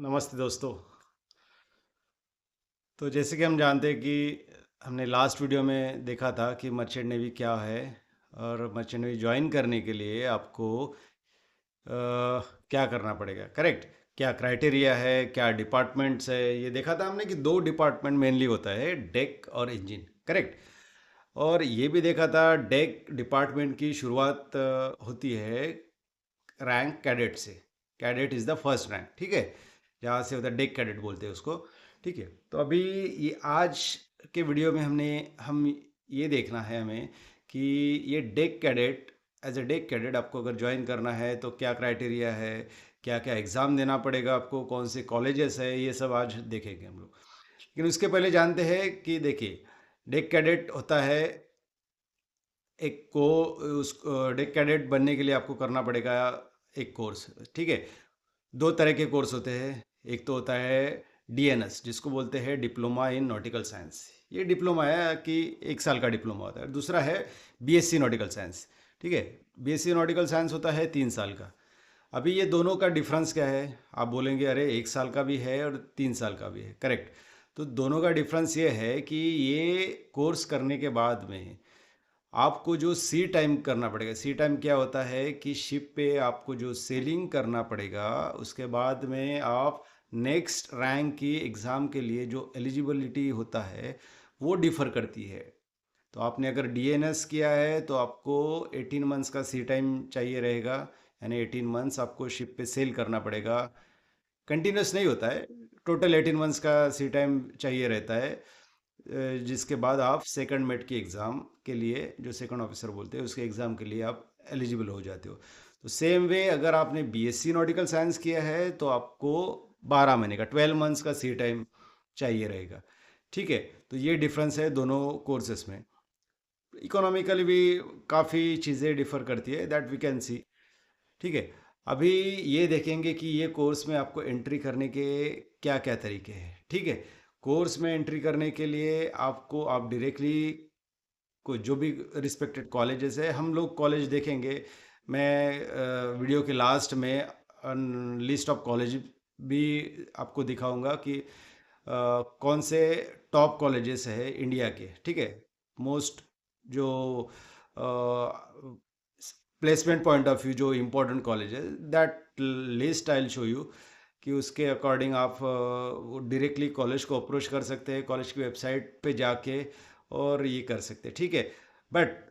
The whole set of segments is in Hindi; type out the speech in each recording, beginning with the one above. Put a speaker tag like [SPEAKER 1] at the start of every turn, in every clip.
[SPEAKER 1] नमस्ते दोस्तों। तो जैसे कि हम जानते हैं कि हमने लास्ट वीडियो में देखा था कि मर्चेंट नेवी क्या है और मर्चेंट नेवी ज्वाइन करने के लिए आपको क्या करना पड़ेगा, करेक्ट? क्या क्राइटेरिया है, क्या डिपार्टमेंट्स है, ये देखा था हमने कि दो डिपार्टमेंट मेनली होता है, डेक और इंजन, करेक्ट? और ये भी देखा था डेक डिपार्टमेंट की शुरुआत होती है रैंक कैडेट से। Cadet is the first rank, ठीक है? जहाँ से होता है डेक कैडेट बोलते हैं उसको, ठीक है? तो अभी ये आज के वीडियो में हम ये देखना है हमें कि ये deck cadet, as a deck cadet आपको अगर ज्वाइन करना है तो क्या क्राइटेरिया है, क्या क्या एग्ज़ाम देना पड़ेगा आपको, कौन से कॉलेजेस है, ये सब आज देखेंगे हम लोग। लेकिन उसके पहले जानते हैं कि देखिए, डेक कैडेट होता है एक को उस डेक कैडेट बनने के लिए आपको करना पड़ेगा एक कोर्स, ठीक है? दो तरह के कोर्स होते हैं। एक तो होता है डीएनएस, जिसको बोलते हैं डिप्लोमा इन नॉटिकल साइंस। ये डिप्लोमा है कि 1 साल का डिप्लोमा होता है। दूसरा है बीएससी नॉटिकल साइंस, ठीक है? बीएससी नॉटिकल साइंस होता है 3 साल का। अभी ये दोनों का डिफरेंस क्या है? आप बोलेंगे अरे 1 साल का भी है और 3 साल का भी है, करेक्ट? तो दोनों का डिफरेंस ये है कि ये कोर्स करने के बाद में आपको जो सी टाइम करना पड़ेगा। सी टाइम क्या होता है कि शिप पे आपको जो सेलिंग करना पड़ेगा, उसके बाद में आप नेक्स्ट रैंक की एग्ज़ाम के लिए जो एलिजिबिलिटी होता है वो डिफ़र करती है। तो आपने अगर डीएनएस किया है तो आपको 18 मंथ्स का सी टाइम चाहिए रहेगा, यानी 18 मंथ्स आपको शिप पे सेल करना पड़ेगा। कंटिन्यूस नहीं होता है, टोटल 18 मंथ्स का सी टाइम चाहिए रहता है, जिसके बाद आप सेकंड मेट की एग्ज़ाम के लिए, जो सेकंड ऑफिसर बोलते हैं, उसके एग्ज़ाम के लिए आप एलिजिबल हो जाते हो। तो सेम वे अगर आपने बीएससी नॉटिकल साइंस किया है तो आपको 12 महीने का 12 मंथ्स का सी टाइम चाहिए रहेगा, ठीक है? तो ये डिफरेंस है दोनों कोर्सेस में। इकोनॉमिकली भी काफ़ी चीज़ें डिफ़र करती है, दैट वी कैन सी, ठीक है? अभी ये देखेंगे कि ये कोर्स में आपको एंट्री करने के क्या क्या तरीके हैं, ठीक है? कोर्स में एंट्री करने के लिए आपको आप डायरेक्टली को जो भी रिस्पेक्टेड कॉलेजेस है, हम लोग कॉलेज देखेंगे। मैं वीडियो के लास्ट में लिस्ट ऑफ कॉलेज भी आपको दिखाऊंगा कि कौन से टॉप कॉलेजेस है इंडिया के, ठीक है? मोस्ट जो प्लेसमेंट पॉइंट ऑफ व्यू जो इम्पोर्टेंट कॉलेज है, that list I will show you कि उसके अकॉर्डिंग आप डायरेक्टली कॉलेज को अप्रोच कर सकते हैं, कॉलेज की वेबसाइट पे जाके, और ये कर सकते हैं, ठीक है? बट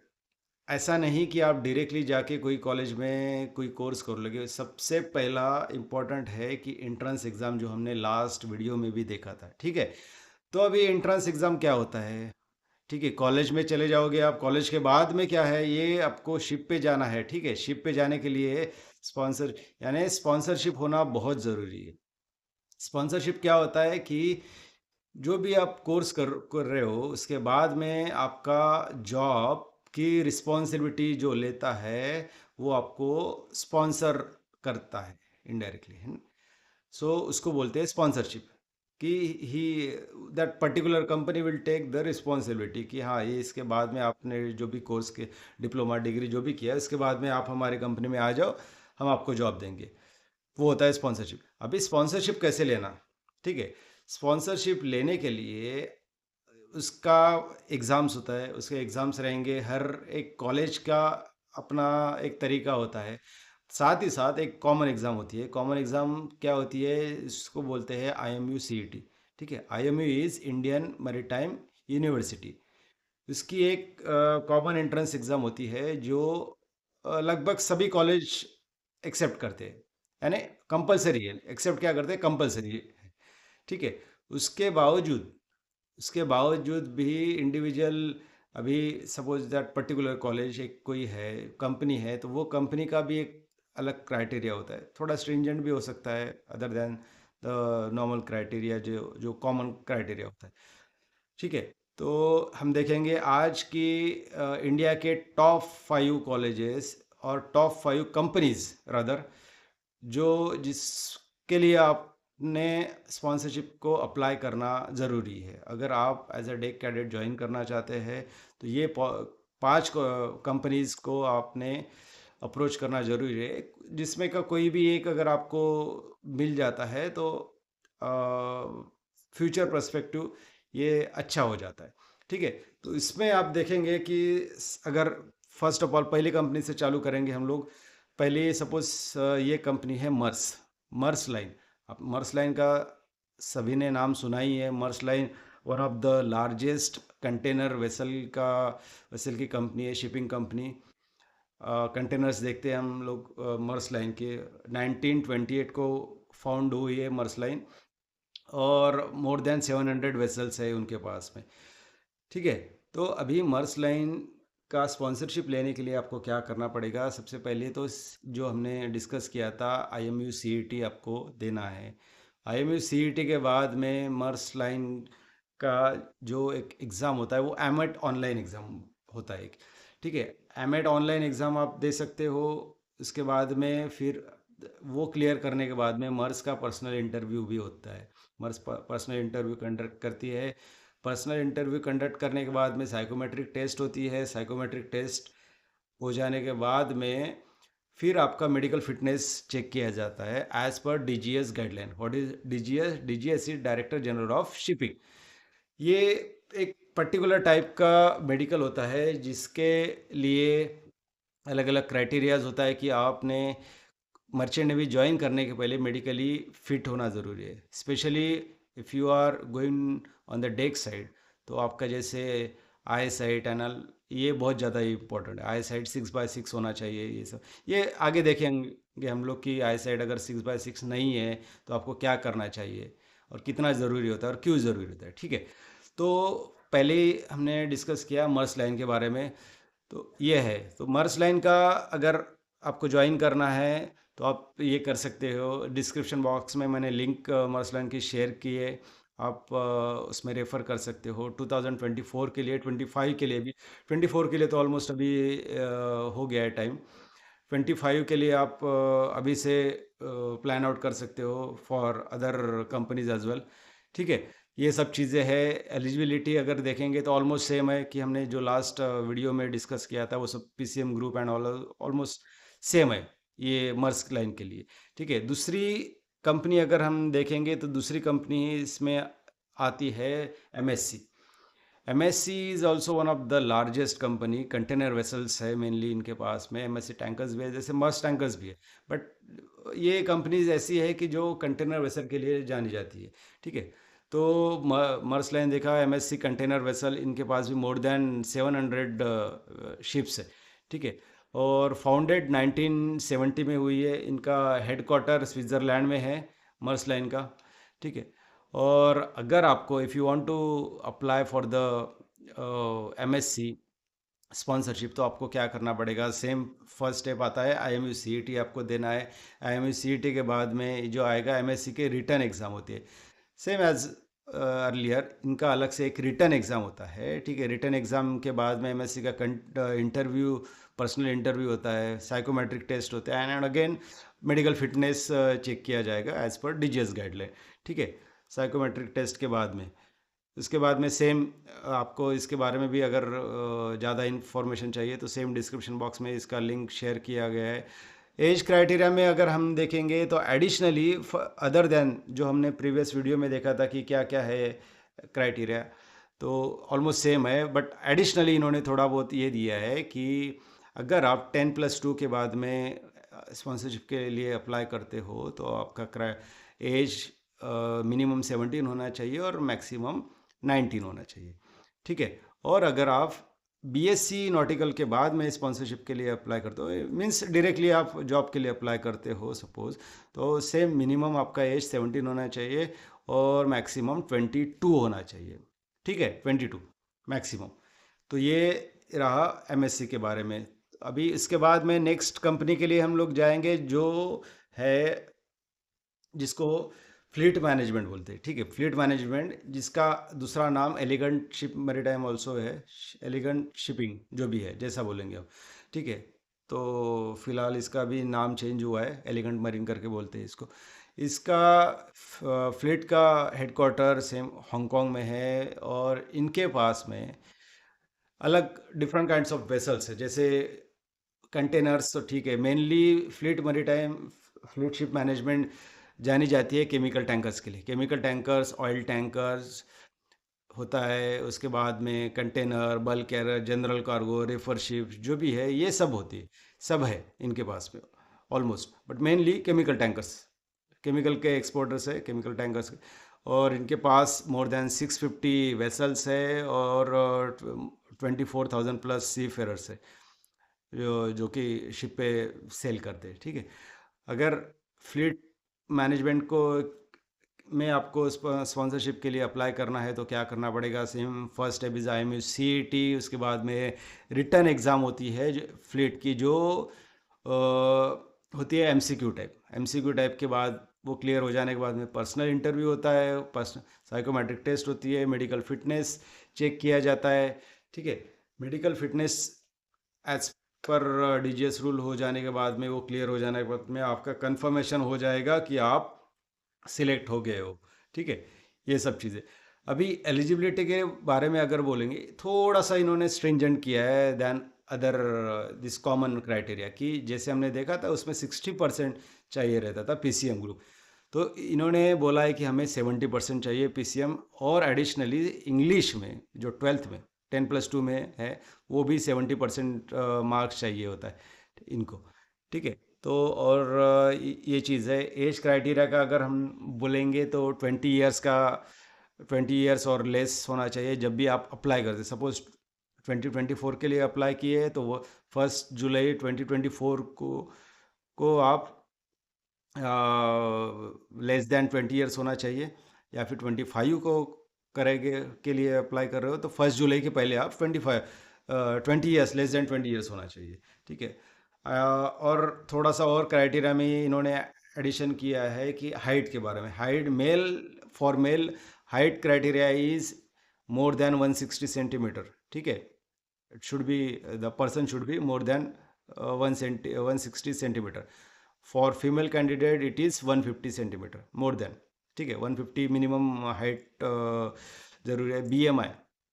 [SPEAKER 1] ऐसा नहीं कि आप डायरेक्टली जाके कोई कॉलेज में कोई कोर्स कर लोगे। सबसे पहला इम्पोर्टेंट है कि एंट्रेंस एग्ज़ाम, जो हमने लास्ट वीडियो में भी देखा था, ठीक है? तो अभी एंट्रेंस एग्ज़ाम क्या होता है? ठीक है, कॉलेज में चले जाओगे आप, कॉलेज के बाद में क्या है, ये आपको शिप पे जाना है, ठीक है? शिप पे जाने के लिए स्पॉन्सर, यानी स्पॉन्सरशिप होना बहुत ज़रूरी है। स्पॉन्सरशिप क्या होता है कि जो भी आप कोर्स कर रहे हो, उसके बाद में आपका जॉब की रिस्पॉन्सिबिलिटी जो लेता है, वो आपको स्पॉन्सर करता है इनडायरेक्टली, है ना? सो उसको बोलते हैं स्पॉन्सरशिप, कि ही that particular company will take the responsibility कि हाँ, ये इसके बाद में आपने जो भी कोर्स के डिप्लोमा डिग्री जो भी किया है, इसके बाद में आप हमारे कंपनी में आ जाओ, हम आपको जॉब देंगे। वो होता है स्पॉन्सरशिप। अभी स्पॉन्सरशिप कैसे लेना, ठीक है? स्पॉन्सरशिप लेने के लिए उसका एग्ज़ाम्स होता है, उसके एग्ज़ाम्स रहेंगे। हर एक कॉलेज का अपना एक तरीका होता है। साथ ही साथ एक कॉमन एग्ज़ाम होती है। कॉमन एग्ज़ाम क्या होती है? इसको बोलते हैं आईएमयू सीईटी, ठीक है? IMU is Indian maritime university. इसकी एक कॉमन एंट्रेंस एग्ज़ाम होती है जो लगभग सभी कॉलेज एक्सेप्ट करते हैं, यानी कंपलसरी है। एक्सेप्ट क्या करते हैं? कंपलसरी है, ठीक है? उसके बावजूद उसके बावजूद भी इंडिविजुअल, अभी सपोज दैट पर्टिकुलर कॉलेज एक कोई है, कंपनी है, तो वो कंपनी का भी एक अलग क्राइटेरिया होता है, थोड़ा स्ट्रिंजेंट भी हो सकता है other than the normal criteria जो जो कॉमन क्राइटेरिया होता है, ठीक है? तो हम देखेंगे आज की इंडिया के टॉप 5 कॉलेजेस और टॉप 5 कंपनीज रादर, जो जिसके लिए आपने स्पॉन्सरशिप को अप्लाई करना ज़रूरी है। अगर आप as a deck cadet join करना चाहते हैं तो ये 5 कंपनीज़ को आपने अप्रोच करना ज़रूरी है, जिसमें का कोई भी एक अगर आपको मिल जाता है तो फ्यूचर पर्सपेक्टिव ये अच्छा हो जाता है। ठीक है, तो इसमें आप देखेंगे कि अगर फर्स्ट ऑफ ऑल पहली कंपनी से चालू करेंगे हम लोग। पहले सपोज ये कंपनी है मर्स, मर्स लाइन। अब मर्स लाइन का सभी ने नाम सुना ही है। Maersk Line one of the largest container vessel की कंपनी है, शिपिंग कंपनी। कंटेनर्स देखते हैं हम लोग मर्स लाइन के। 1928 को फाउंड हुई है मर्स लाइन, और मोर देन 700 वेसल्स है उनके पास में। ठीक है, तो अभी मर्स लाइन का स्पॉन्सरशिप लेने के लिए आपको क्या करना पड़ेगा? सबसे पहले तो जो हमने डिस्कस किया था, IMU CET आपको देना है। IMU CET के बाद में मर्स लाइन का जो एक एग्ज़ाम होता है वो एमेट ऑनलाइन एग्ज़ाम होता है एक। ठीक है, एमेट ऑनलाइन एग्ज़ाम आप दे सकते हो। इसके बाद में फिर वो क्लियर करने के बाद में मर्स का पर्सनल इंटरव्यू भी होता है। मर्स पर्सनल इंटरव्यू कंडक्ट करती है। पर्सनल इंटरव्यू कंडक्ट करने के बाद में साइकोमेट्रिक टेस्ट होती है। साइकोमेट्रिक टेस्ट हो जाने के बाद में फिर आपका मेडिकल फिटनेस चेक किया जाता है as per DGS guideline. What is DGS? DGS is director general of shipping. ये एक पर्टिकुलर टाइप का मेडिकल होता है जिसके लिए अलग अलग क्राइटेरियाज होता है कि आपने मर्चेंट नेवी ज्वाइन करने के पहले मेडिकली फिट होना ज़रूरी है। Specially if you are going on the deck side, तो आपका जैसे आई साइट एनल, ये बहुत ज़्यादा इम्पोर्टेंट है। आई साइट 6/6 होना चाहिए। ये सब ये आगे देखेंगे हम लोग कि आई साइट अगर 6/6 नहीं है तो आपको क्या करना चाहिए और कितना ज़रूरी होता है और क्यों ज़रूरी होता है। ठीक है, तो पहले ही हमने डिस्कस किया मर्स लाइन के बारे में। तो ये है, तो मर्स लाइन का अगर आपको ज्वाइन करना है तो आप ये कर सकते हो। डिस्क्रिप्शन बॉक्स में मैंने लिंक मर्स लाइन की शेयर की है। आप उसमें रेफ़र कर सकते हो। 2024 के लिए, 25 के लिए भी। 24 के लिए तो ऑलमोस्ट अभी हो गया है टाइम। 25 के लिए आप अभी से प्लान आउट कर सकते हो for other companies as well. ठीक है, ये सब चीज़ें हैं। एलिजिबिलिटी अगर देखेंगे तो ऑलमोस्ट सेम है कि हमने जो लास्ट वीडियो में डिस्कस किया था, वो सब PCM group and all almost same है ये मर्स्क लाइन के लिए। ठीक है, दूसरी कंपनी अगर हम देखेंगे तो दूसरी कंपनी इसमें आती है MSC। MSC is also one of the largest company. Container vessels है मेनली इनके पास में। MSC टैंकर्स भी है, जैसे मर्स टैंकर्स भी है, बट ये कंपनीज ऐसी है कि जो कंटेनर वेसल के लिए जानी जाती है। ठीक है, तो मर्स लाइन देखा, MSC कंटेनर वेसल, इनके पास भी मोर देन 700 शिप्स है। ठीक है, और फाउंडेड 1970 में हुई है। इनका हेडक्वार्टर स्विट्ज़रलैंड में है, मर्स लाइन का। ठीक है, और अगर आपको if you want to apply for the MSC sponsorship, तो आपको क्या करना पड़ेगा? सेम फर्स्ट स्टेप आता है, IMU CET आपको देना है। IMU CET के बाद में जो आएगा, MSC के रिटर्न एग्ज़ाम होती है सेम एज अर्लियर। इनका अलग से एक रिटर्न एग्ज़ाम होता है। ठीक है, रिटर्न एग्ज़ाम के बाद में MSC का इंटरव्यू, पर्सनल इंटरव्यू होता है, साइकोमेट्रिक टेस्ट होता है, and again medical fitness check किया जाएगा एज पर DGS गाइडलाइन। ठीक है, साइकोमेट्रिक टेस्ट के बाद में, उसके बाद में सेम आपको इसके बारे में भी अगर ज़्यादा इन्फॉर्मेशन चाहिए तो सेम डिस्क्रिप्शन बॉक्स में इसका लिंक शेयर किया गया है। एज क्राइटेरिया में अगर हम देखेंगे तो एडिशनली अदर देन जो हमने प्रीवियस वीडियो में देखा था कि क्या क्या है क्राइटेरिया, तो ऑलमोस्ट सेम है, बट एडिशनली इन्होंने थोड़ा बहुत ये दिया है कि अगर आप 10+2 के बाद में स्पॉन्सरशिप के लिए अप्लाई करते हो तो आपका एज मिनिमम 17 होना चाहिए और मैक्सिमम 19 होना चाहिए। ठीक है, और अगर आप BSc नॉटिकल के बाद में स्पॉन्सरशिप के लिए अप्लाई करते हो, मीन्स डायरेक्टली आप जॉब के लिए अप्लाई करते हो सपोज, तो सेम मिनिमम आपका एज 17 होना चाहिए और मैक्सिमम 22 होना चाहिए। ठीक है, 22 मैक्सिमम। तो ये रहा MSc के बारे में। अभी इसके बाद में नेक्स्ट कंपनी के लिए हम लोग जाएंगे जो है, जिसको फ्लीट मैनेजमेंट बोलते हैं। ठीक है, फ्लीट मैनेजमेंट, जिसका दूसरा नाम एलिगेंट शिप मैरीटाइम ऑल्सो है, एलिगेंट शिपिंग जो भी है, जैसा बोलेंगे आप। ठीक है, तो फिलहाल इसका भी नाम चेंज हुआ है, एलिगेंट मरीन करके बोलते हैं इसको। इसका फ्लीट का हेडक्वार्टर सेम हांगकांग में है, और इनके पास में अलग डिफरेंट काइंड्स ऑफ वेसल्स है, जैसे कंटेनर्स तो ठीक है, mainly fleet maritime, fleet ship management जानी जाती है केमिकल टैंकर्स के लिए। केमिकल टैंकर्स, ऑयल टैंकर्स होता है, उसके बाद में container, bulk carrier, general cargo, refer ship जो भी है ये सब होती है, सब है इनके पास में almost, but mainly chemical tankers, chemical के एक्सपोर्टर्स है केमिकल टैंकर्स के। और इनके पास मोर देन 650 वेसल्स है और 24,000 प्लस सी फेरर्स है जो कि शिप पे सेल करते हैं, ठीक है। अगर फ्लीट मैनेजमेंट को में आपको स्पॉन्सरशिप के लिए अप्लाई करना है तो क्या करना पड़ेगा? Same first step is IMU-CET, उसके बाद में रिटर्न एग्ज़ाम होती है फ्लीट की, जो होती है MCQ टाइप के बाद वो क्लियर हो जाने के बाद में पर्सनल इंटरव्यू होता है, पर्सनल साइकोमेट्रिक टेस्ट होती है, मेडिकल फिटनेस चेक किया जाता है, ठीक है। Medical fitness as per DGS rule हो जाने के बाद में, वो क्लियर हो जाने के बाद में आपका कंफर्मेशन हो जाएगा कि आप सिलेक्ट हो गए हो, ठीक है। ये सब चीज़ें अभी एलिजिबिलिटी के बारे में अगर बोलेंगे, थोड़ा सा इन्होंने स्ट्रिंजेंट किया है than other this common criteria, कि जैसे हमने देखा था उसमें 60% चाहिए रहता था PCM ग्रुप, तो इन्होंने बोला है कि हमें 70% चाहिए PCM, और एडिशनली इंग्लिश में जो 12th में 10+2 में है वो भी 70% मार्क्स चाहिए होता है इनको, ठीक है। तो और ये चीज़ है। एज क्राइटेरिया का अगर हम बोलेंगे तो 20 इयर्स और लेस होना चाहिए जब भी आप अप्लाई करते। सपोज 2024 के लिए अप्लाई किए तो वो 1 जुलाई 2024 को आप लेस देन 20 इयर्स होना चाहिए, या फिर 25 को करेंगे के लिए अप्लाई कर रहे हो तो 1 जुलाई के पहले आप 20 इयर्स, लेस देन 20 इयर्स होना चाहिए, ठीक है। और थोड़ा सा और क्राइटेरिया में इन्होंने एडिशन किया है कि हाइट के बारे में। Height for male height criteria is more than 160 centimetre, ठीक है। It should be, the person should be more than 160 centimetre. For female candidate it is 150 centimetre more than, ठीक है। 150 मिनिमम हाइट ज़रूरी है। BMI,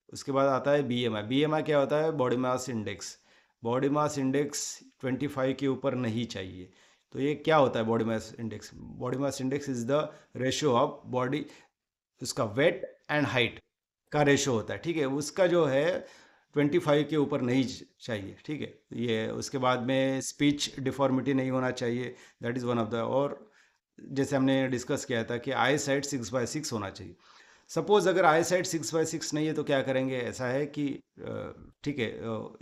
[SPEAKER 1] उसके बाद आता है BMI क्या होता है? Body mass index. Body mass index 25 के ऊपर नहीं चाहिए। तो ये क्या होता है body mass index? Body mass index is the ratio of body, उसका वेट एंड हाइट का रेशो होता है, ठीक है। उसका जो है 25 के ऊपर नहीं चाहिए, ठीक है। ये उसके बाद में स्पीच डिफॉर्मिटी नहीं होना चाहिए, that is one of the. और जैसे हमने डिस्कस किया था कि आई साइड 6/6 होना चाहिए। सपोज अगर आई साइड 6/6 नहीं है तो क्या करेंगे? ऐसा है कि ठीक है,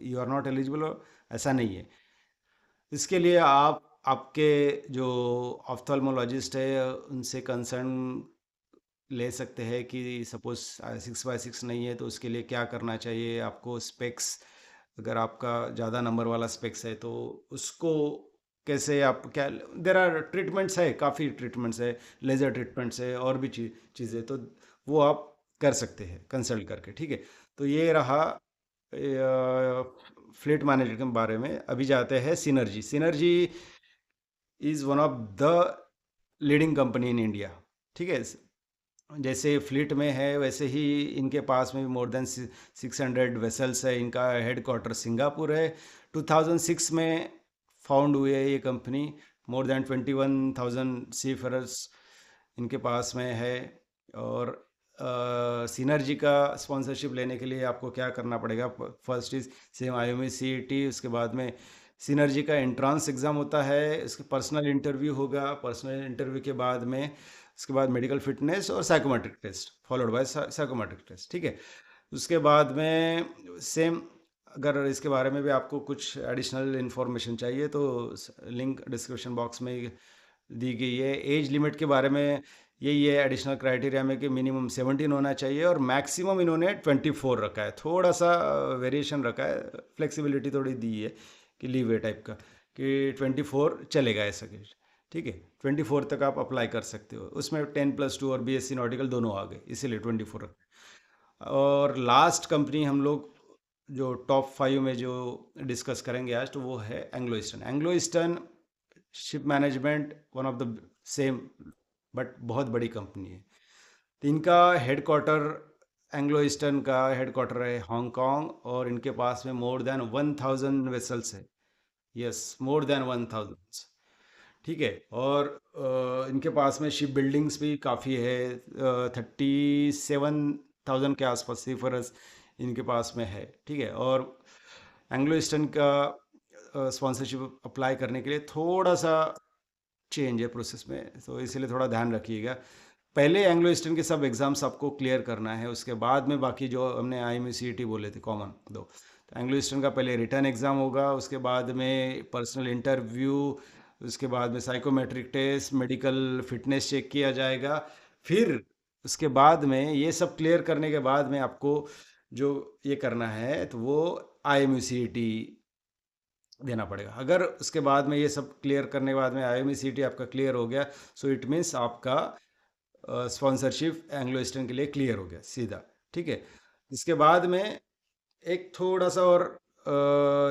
[SPEAKER 1] यू आर नॉट एलिजिबल, ऐसा नहीं है। इसके लिए आप आपके जो ऑफ्थल्मोलॉजिस्ट है उनसे कंसर्न ले सकते हैं कि सपोज 6/6 नहीं है तो उसके लिए क्या करना चाहिए आपको। स्पेक्स, अगर आपका ज़्यादा नंबर वाला स्पेक्स है तो उसको कैसे आप क्या, देर आर ट्रीटमेंट्स है, काफ़ी ट्रीटमेंट्स है, लेज़र ट्रीटमेंट्स है और भी चीज़ें, तो वो आप कर सकते हैं कंसल्ट करके, ठीक है। तो ये रहा फ्लीट मैनेजर के बारे में। अभी जाते हैं synergy. Synergy is one of the leading company in India, ठीक है। जैसे फ्लीट में है वैसे ही इनके पास में भी मोर देन 600 वेसल्स है। इनका हेड क्वार्टर सिंगापुर है। 2006 में फाउंड हुई है ये कंपनी। मोर देन 21,000 सी फेरर्स इनके पास में है। और सिनर्जी का स्पॉन्सरशिप लेने के लिए आपको क्या करना पड़ेगा? फर्स्ट इज सेम IMU-CET, उसके बाद में सिनर्जी का एंट्रांस एग्ज़ाम होता है, उसके पर्सनल इंटरव्यू होगा, पर्सनल इंटरव्यू के बाद में उसके बाद मेडिकल फिटनेस और psychometric test followed by psychometric test, ठीक है। उसके बाद में सेम, अगर इसके बारे में भी आपको कुछ एडिशनल इन्फॉर्मेशन चाहिए तो लिंक डिस्क्रिप्शन बॉक्स में दी गई है। एज लिमिट के बारे में यही है एडिशनल क्राइटेरिया में कि मिनिमम 17 होना चाहिए और मैक्सिमम इन्होंने 24 रखा है। थोड़ा सा वेरिएशन रखा है, फ्लेक्सिबिलिटी थोड़ी दी है कि लीव ए टाइप का, कि 24 चलेगा ऐसा कि, ठीक है। 24 तक आप अप्लाई कर सकते हो। उसमें 10+2 और BSc नॉटिकल दोनों आ गए, इसीलिए 24 रखें। और लास्ट कंपनी हम लोग जो टॉप 5 में जो डिस्कस करेंगे आज, तो वो है Anglo eastern. Anglo eastern ship management one of the same but बहुत बड़ी कंपनी है। तो इनका हेड क्वार्टर, एंग्लो ईस्टर्न का हेड क्वार्टर है हांगकांग, और इनके पास में मोर देन 1,000 वेसल्स है। यस, मोर देन 1,000, ठीक है। और इनके पास में शिप बिल्डिंग्स भी काफ़ी है, 37,000 के आसपास सीफरस इनके पास में है। ठीक है। और एंग्लो ईस्टर्न का स्पॉन्सरशिप अप्लाई करने के लिए थोड़ा सा चेंज है प्रोसेस में, तो इसीलिए थोड़ा ध्यान रखिएगा। पहले एंग्लो ईस्टर्न के सब एग्ज़ाम्स आपको क्लियर करना है, उसके बाद में बाकी जो हमने आई एम सी बोले थे कॉमन दो, तो एंग्लो ईस्टर्न का पहले रिटर्न एग्ज़ाम होगा, उसके बाद में पर्सनल इंटरव्यू, उसके बाद में psychometric test, medical fitness check किया जाएगा। फिर उसके बाद में ये सब क्लियर करने के बाद में आपको जो ये करना है तो वो आई एम देना पड़ेगा। अगर उसके बाद में ये सब क्लियर करने के बाद में आई एम आपका क्लियर हो गया, सो इट मीन्स आपका स्पॉन्सरशिप एंग्लो ईस्टर्न के लिए क्लियर हो गया सीधा। ठीक है। इसके बाद में एक थोड़ा सा और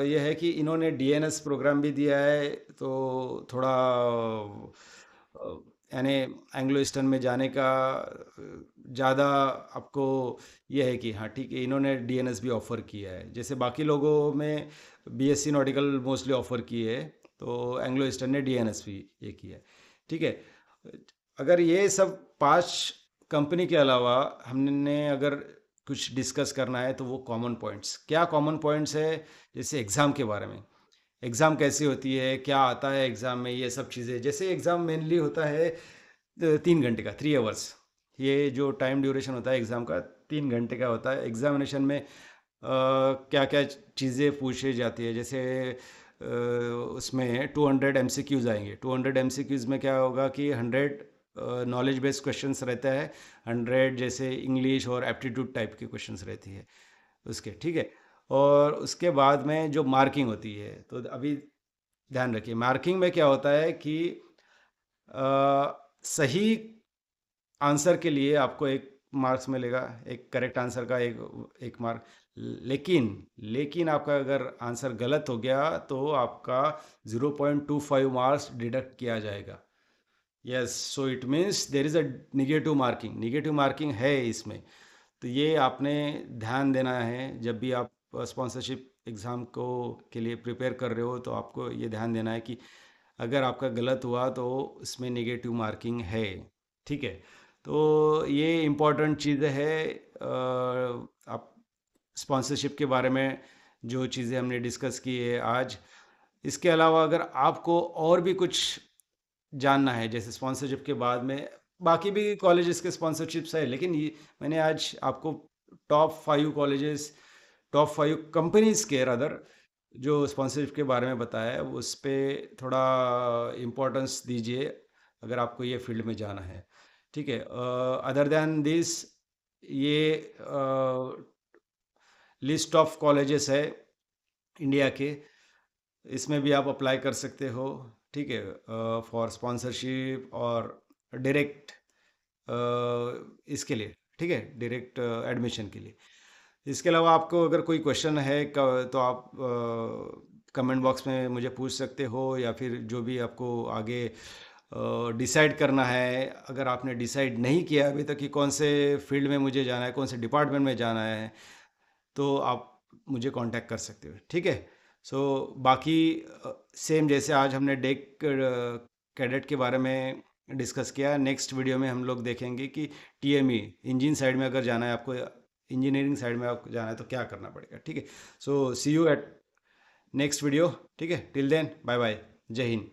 [SPEAKER 1] यह है कि इन्होंने डीएनएस प्रोग्राम भी दिया है, तो थोड़ा यानी एंग्लो ईस्टर्न में जाने का ज़्यादा आपको यह है कि हाँ ठीक है, इन्होंने डीएनएस भी ऑफ़र किया है, जैसे बाकी लोगों में बीएससी नॉटिकल मोस्टली ऑफ़र किए है, तो एंग्लो ईस्टर्न ने डीएनएस भी ये किया है। ठीक है। अगर ये सब 5 कंपनी के अलावा हमने अगर कुछ डिस्कस करना है तो वो कॉमन पॉइंट्स, क्या कॉमन पॉइंट्स है, जैसे एग्ज़ाम के बारे में, एग्ज़ाम कैसी होती है, क्या आता है एग्ज़ाम में, ये सब चीज़ें। जैसे एग्ज़ाम मेनली होता है 3 घंटे का, 3 आवर्स, ये जो टाइम ड्यूरेशन होता है एग्ज़ाम का 3 घंटे का होता है। एग्ज़ामिनेशन में क्या क्या चीज़ें पूछी जाती है, जैसे उसमें 200 एमसीक्यूज़ आएंगे। 200 एमसीक्यूज़ में क्या होगा कि 100 नॉलेज बेस्ड क्वेश्चंस रहता है, 100 जैसे इंग्लिश और एप्टीट्यूड टाइप की क्वेश्चंस रहती है उसके। ठीक है। और उसके बाद में जो मार्किंग होती है, तो अभी ध्यान रखिए, मार्किंग में क्या होता है कि सही आंसर के लिए आपको एक मार्क्स मिलेगा, एक करेक्ट आंसर का एक एक मार्क। लेकिन लेकिन आपका अगर आंसर गलत हो गया तो आपका 0.25 मार्क्स डिडक्ट किया जाएगा। Yes, so it means there is a negative marking, negative marking है इसमें। तो ये आपने ध्यान देना है जब भी आप स्पॉन्सरशिप एग्ज़ाम को के लिए प्रिपेयर कर रहे हो, तो आपको ये ध्यान देना है कि अगर आपका गलत हुआ तो इसमें नेगेटिव मार्किंग है। ठीक है। तो ये इम्पोर्टेंट चीज़ है। आप स्पॉन्सरशिप के बारे में जो चीज़ें हमने डिस्कस की है आज, इसके अलावा अगर आपको और भी कुछ जानना है, जैसे स्पॉन्सरशिप के बाद में बाकी भी कॉलेजेस के स्पॉन्सरशिप्स है, लेकिन ये मैंने आज आपको टॉप 5 कॉलेजेस, टॉप 5 कंपनीज के रादर जो स्पॉन्सरशिप के बारे में बताया है, उस पे थोड़ा इम्पोर्टेंस दीजिए अगर आपको ये फील्ड में जाना है। ठीक है। अदर देन दिस, ये लिस्ट ऑफ कॉलेजेस है इंडिया के, इसमें भी आप अप्लाई कर सकते हो। ठीक है। फॉर स्पॉन्सरशिप और डायरेक्ट इसके लिए, ठीक है, डायरेक्ट एडमिशन के लिए। इसके अलावा आपको अगर कोई क्वेश्चन है तो आप कमेंट बॉक्स में मुझे पूछ सकते हो, या फिर जो भी आपको आगे डिसाइड करना है, अगर आपने डिसाइड नहीं किया अभी तक कि कौन से फील्ड में मुझे जाना है, कौन से डिपार्टमेंट में जाना है, तो आप मुझे कांटेक्ट कर सकते हो। ठीक है। सो बाकी सेम जैसे आज हमने डेक कैडेट के बारे में डिस्कस किया, नेक्स्ट वीडियो में हम लोग देखेंगे कि टीएमई इंजन साइड में अगर जाना है आपको, इंजीनियरिंग साइड में आपको जाना है तो क्या करना पड़ेगा। ठीक है। सो सी यू एट नेक्स्ट वीडियो। ठीक है। टिल देन, बाय बाय, जय हिंद।